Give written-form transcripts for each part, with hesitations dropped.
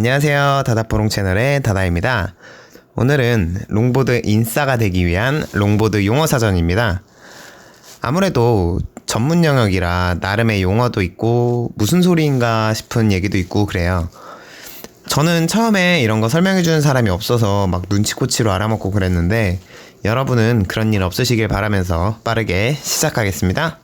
안녕하세요. 다다포롱 채널의 다다입니다. 오늘은 롱보드 인싸가 되기 위한 롱보드 용어 사전입니다. 아무래도 전문 영역이라 나름의 용어도 있고 무슨 소리인가 싶은 얘기도 있고 그래요. 저는 처음에 이런 거 설명해주는 사람이 없어서 막 눈치코치로 알아먹고 그랬는데 여러분은 그런 일 없으시길 바라면서 빠르게 시작하겠습니다.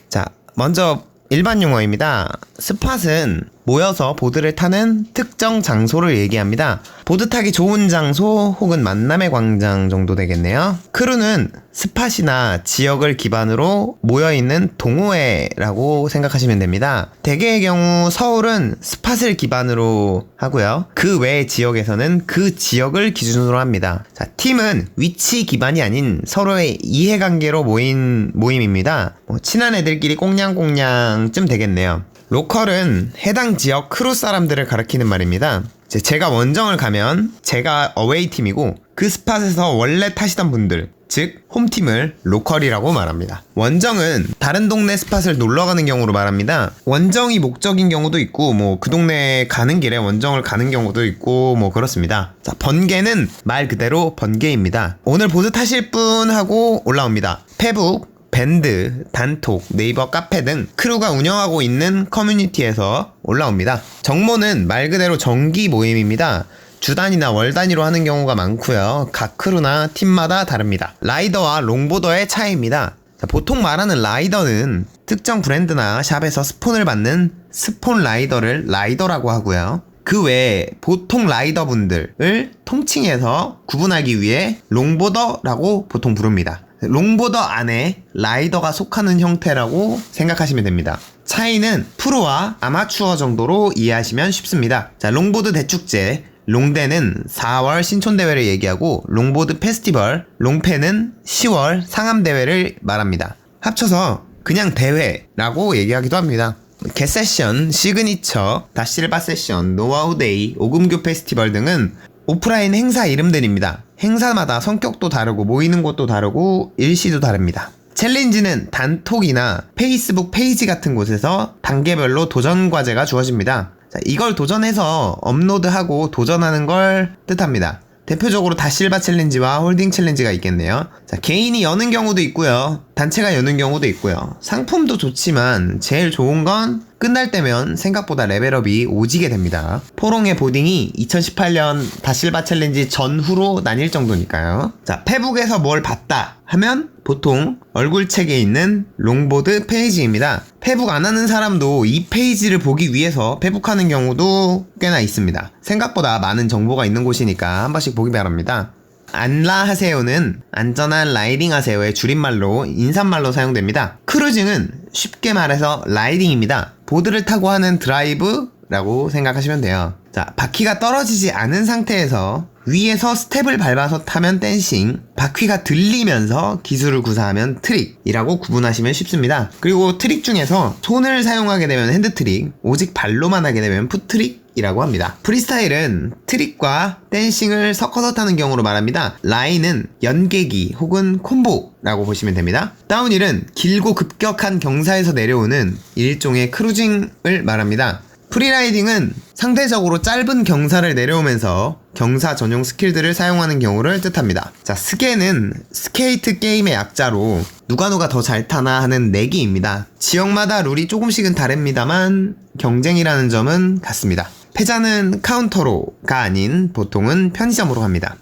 자, 먼저 일반 용어입니다. 스팟은 모여서 보드를 타는 특정 장소를 얘기합니다. 보드 타기 좋은 장소 혹은 만남의 광장 정도 되겠네요. 크루는 스팟이나 지역을 기반으로 모여있는 동호회라고 생각하시면 됩니다. 대개의 경우 서울은 스팟을 기반으로 하고요. 그 외 지역에서는 그 지역을 기준으로 합니다. 자, 팀은 위치 기반이 아닌 서로의 이해관계로 모인 모임입니다. 친한 애들끼리 꽁냥꽁냥쯤 되겠네요. 로컬은 해당 지역 크루 사람들을 가리키는 말입니다. 제가 원정을 가면 제가 어웨이 팀이고 그 스팟에서 원래 타시던 분들, 즉 홈팀을 로컬이라고 말합니다. 원정은 다른 동네 스팟을 놀러가는 경우로 말합니다. 원정이 목적인 경우도 있고 그 동네에 가는 길에 원정을 가는 경우도 있고 그렇습니다. 자, 번개는 말 그대로 번개입니다. 오늘 보드 타실 분 하고 올라옵니다. 페북, 밴드, 단톡, 네이버 카페 등 크루가 운영하고 있는 커뮤니티에서 올라옵니다. 정모는 말 그대로 정기 모임입니다. 주 단위나 월 단위로 하는 경우가 많고요. 각 크루나 팀마다 다릅니다. 라이더와 롱보더의 차이입니다. 자, 보통 말하는 라이더는 특정 브랜드나 샵에서 스폰을 받는 스폰 라이더를 라이더라고 하고요. 그 외에 보통 라이더분들을 통칭해서 구분하기 위해 롱보더라고 보통 부릅니다. 롱보더 안에 라이더가 속하는 형태라고 생각하시면 됩니다. 차이는 프로와 아마추어 정도로 이해하시면 쉽습니다. 자, 롱보드 대축제, 롱대는 4월 신촌대회를 얘기하고 롱보드 페스티벌, 롱패는 10월 상암대회를 말합니다. 합쳐서 그냥 대회라고 얘기하기도 합니다. 개세션, 시그니처, 다실바 세션, 노하우데이, 오금교 페스티벌 등은 오프라인 행사 이름들입니다. 행사마다 성격도 다르고 모이는 곳도 다르고 일시도 다릅니다. 챌린지는 단톡이나 페이스북 페이지 같은 곳에서 단계별로 도전 과제가 주어집니다. 자, 이걸 도전해서 업로드하고 도전하는 걸 뜻합니다. 대표적으로 다실바 챌린지와 홀딩 챌린지가 있겠네요. 자, 개인이 여는 경우도 있고요. 단체가 여는 경우도 있고요. 상품도 좋지만 제일 좋은 건 끝날 때면 생각보다 레벨업이 오지게 됩니다. 포롱의 보딩이 2018년 다실바 챌린지 전후로 나뉠 정도니까요. 자, 페북에서 뭘 봤다 하면 보통 얼굴책에 있는 롱보드 페이지입니다. 페북 안 하는 사람도 이 페이지를 보기 위해서 페북하는 경우도 꽤나 있습니다. 생각보다 많은 정보가 있는 곳이니까 한 번씩 보기 바랍니다. 안라하세요는 안전한 라이딩 하세요의 줄임말로 인사말로 사용됩니다. 크루징은 쉽게 말해서 라이딩입니다. 보드를 타고 하는 드라이브라고 생각하시면 돼요. 자, 바퀴가 떨어지지 않은 상태에서 위에서 스텝을 밟아서 타면 댄싱, 바퀴가 들리면서 기술을 구사하면 트릭이라고 구분하시면 쉽습니다. 그리고 트릭 중에서 손을 사용하게 되면 핸드트릭, 오직 발로만 하게 되면 풋트릭이라고 합니다. 프리스타일은 트릭과 댄싱을 섞어서 타는 경우로 말합니다. 라인은 연계기 혹은 콤보라고 보시면 됩니다. 다운힐은 길고 급격한 경사에서 내려오는 일종의 크루징을 말합니다. 프리라이딩은 상대적으로 짧은 경사를 내려오면서 경사 전용 스킬들을 사용하는 경우를 뜻합니다. 자, 스계는 스케이트 게임의 약자로 누가 더 잘 타나 하는 내기입니다. 지역마다 룰이 조금씩은 다릅니다만 경쟁이라는 점은 같습니다. 패자는 카운터로가 아닌 보통은 편의점으로 합니다.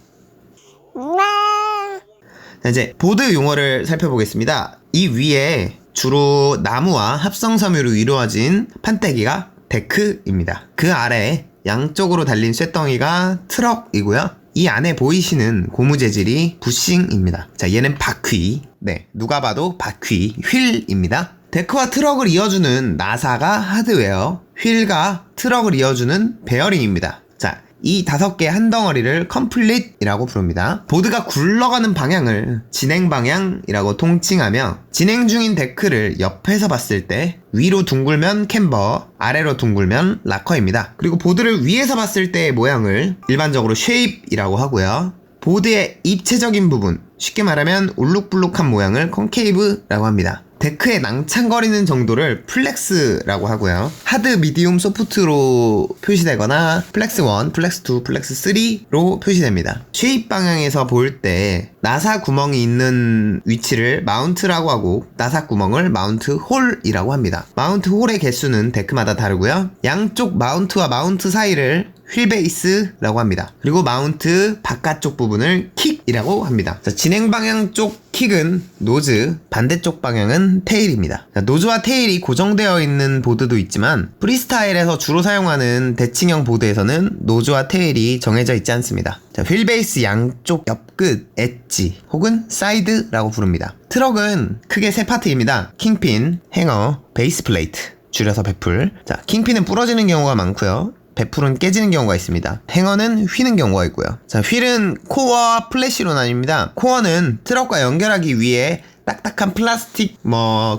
자, 이제 보드 용어를 살펴보겠습니다. 이 위에 주로 나무와 합성섬유로 이루어진 판때기가 데크입니다. 그 아래 양쪽으로 달린 쇳덩이가 트럭이고요. 이 안에 보이시는 고무 재질이 부싱입니다. 자, 얘는 바퀴. 네, 누가 봐도 바퀴, 휠입니다. 데크와 트럭을 이어주는 나사가 하드웨어, 휠과 트럭을 이어주는 베어링입니다. 자, 이 5개 한 덩어리를 컴플릿이라고 부릅니다. 보드가 굴러가는 방향을 진행 방향이라고 통칭하며 진행 중인 데크를 옆에서 봤을 때 위로 둥글면 캠버, 아래로 둥글면 락커입니다. 그리고 보드를 위에서 봤을 때의 모양을 일반적으로 쉐입이라고 하고요. 보드의 입체적인 부분, 쉽게 말하면 울룩불룩한 모양을 컨케이브라고 합니다. 데크에 낭창거리는 정도를 플렉스라고 하고요. 하드, 미디움, 소프트로 표시되거나 플렉스 1, 플렉스 2, 플렉스 3로 표시됩니다. 쉐입 방향에서 볼 때 나사 구멍이 있는 위치를 마운트라고 하고 나사 구멍을 마운트 홀이라고 합니다. 마운트 홀의 개수는 데크마다 다르고요. 양쪽 마운트와 마운트 사이를 휠베이스라고 합니다. 그리고 마운트 바깥쪽 부분을 킥이라고 합니다. 자, 진행 방향 쪽 킥은 노즈, 반대쪽 방향은 테일입니다. 자, 노즈와 테일이 고정되어 있는 보드도 있지만 프리스타일에서 주로 사용하는 대칭형 보드에서는 노즈와 테일이 정해져 있지 않습니다. 자, 휠베이스 양쪽 옆끝, 엣지 혹은 사이드라고 부릅니다. 트럭은 크게 세 파트입니다. 킹핀, 행어, 베이스 플레이트, 줄여서 배풀. 자, 킹핀은 부러지는 경우가 많고요. 배풀은 깨지는 경우가 있습니다. 행어는 휘는 경우가 있고요. 자, 휠은 코어와 플래시로 나뉩니다. 코어는 트럭과 연결하기 위해 딱딱한 플라스틱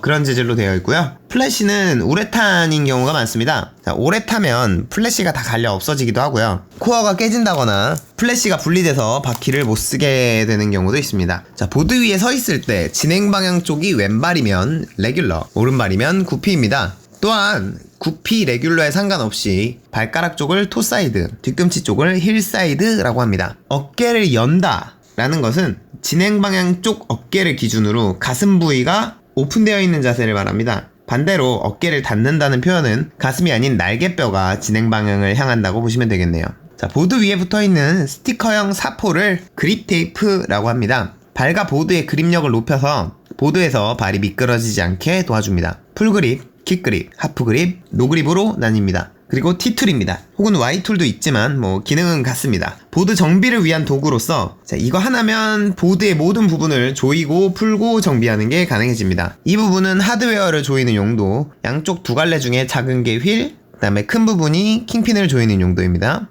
그런 재질로 되어 있고요. 플래시는 우레탄인 경우가 많습니다. 자, 오래 타면 플래시가 다 갈려 없어지기도 하고요. 코어가 깨진다거나 플래시가 분리돼서 바퀴를 못 쓰게 되는 경우도 있습니다. 자, 보드 위에 서 있을 때 진행 방향 쪽이 왼발이면 레귤러, 오른발이면 구피입니다. 또한 구피 레귤러에 상관없이 발가락 쪽을 토사이드, 뒤꿈치 쪽을 힐사이드라고 합니다. 어깨를 연다 라는 것은 진행 방향 쪽 어깨를 기준으로 가슴 부위가 오픈되어 있는 자세를 말합니다. 반대로 어깨를 닫는다는 표현은 가슴이 아닌 날개뼈가 진행 방향을 향한다고 보시면 되겠네요. 자, 보드 위에 붙어있는 스티커형 사포를 그립 테이프라고 합니다. 발과 보드의 그립력을 높여서 보드에서 발이 미끄러지지 않게 도와줍니다. 풀그립, 킥그립, 하프그립, 노그립으로 나뉩니다. 그리고 T툴입니다. 혹은 Y툴도 있지만 기능은 같습니다. 보드 정비를 위한 도구로서 이거 하나면 보드의 모든 부분을 조이고 풀고 정비하는 게 가능해집니다. 이 부분은 하드웨어를 조이는 용도, 양쪽 두 갈래 중에 작은 게 휠, 그 다음에 큰 부분이 킹핀을 조이는 용도입니다.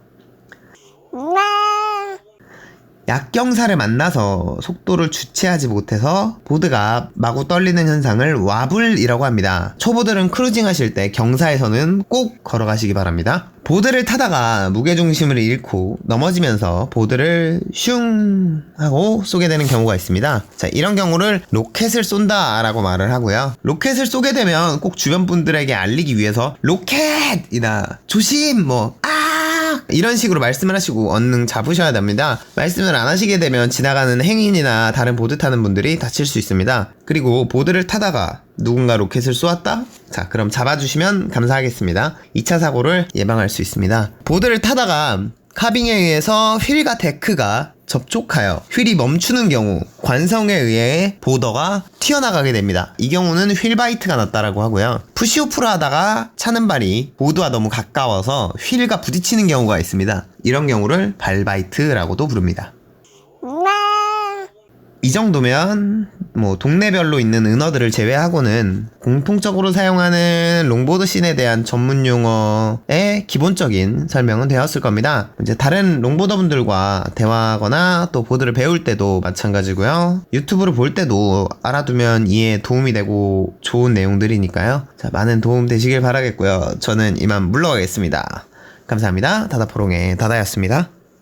약경사를 만나서 속도를 주체하지 못해서 보드가 마구 떨리는 현상을 와블이라고 합니다. 초보들은 크루징 하실 때 경사에서는 꼭 걸어가시기 바랍니다. 보드를 타다가 무게중심을 잃고 넘어지면서 보드를 슝 하고 쏘게 되는 경우가 있습니다. 자, 이런 경우를 로켓을 쏜다 라고 말을 하고요. 로켓을 쏘게 되면 꼭 주변 분들에게 알리기 위해서 로켓이다, 조심, 이런 식으로 말씀을 하시고 얼른 잡으셔야 됩니다. 말씀을 안 하시게 되면 지나가는 행인이나 다른 보드 타는 분들이 다칠 수 있습니다. 그리고 보드를 타다가 누군가 로켓을 쏘았다? 자, 그럼 잡아주시면 감사하겠습니다. 2차 사고를 예방할 수 있습니다. 보드를 타다가 카빙에 의해서 휠과 데크가 접촉하여 휠이 멈추는 경우 관성에 의해 보더가 튀어나가게 됩니다. 이 경우는 휠바이트가 났다라고 하고요. 푸시오프를 하다가 차는 발이 보드와 너무 가까워서 휠과 부딪히는 경우가 있습니다. 이런 경우를 발바이트라고도 부릅니다. 이 정도면 동네별로 있는 은어들을 제외하고는 공통적으로 사용하는 롱보드 씬에 대한 전문 용어의 기본적인 설명은 되었을 겁니다. 이제 다른 롱보더분들과 대화하거나 또 보드를 배울 때도 마찬가지고요. 유튜브를 볼 때도 알아두면 이해에 도움이 되고 좋은 내용들이니까요. 자, 많은 도움 되시길 바라겠고요. 저는 이만 물러가겠습니다. 감사합니다. 다다포롱의 다다였습니다.